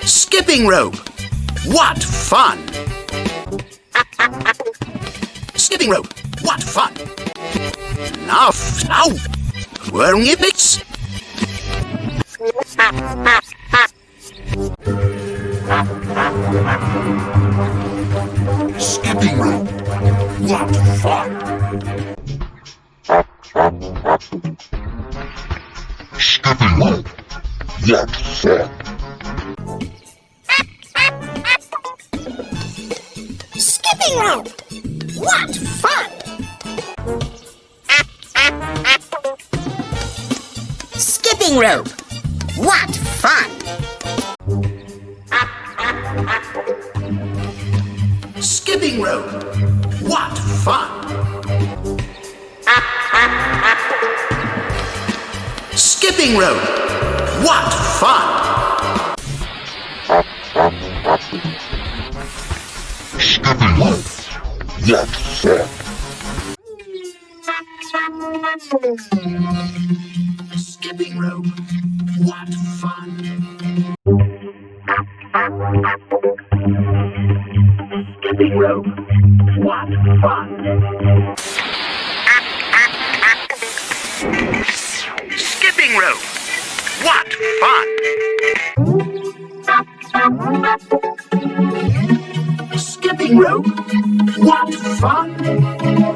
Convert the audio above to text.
Skipping rope. What fun! Skipping rope. What fun! Enough! Ow! Wearing it, bits? Skipping rope. What fun! Skipping rope. What fun! Skipping rope. What fun! Skipping rope. What fun! Skipping rope. What fun! Skipping rope. What fun! Skipping rope. What fun! Skipping rope. What fun! Skipping rope. What fun! Skipping rope. What fun! Skipping rope. What fun!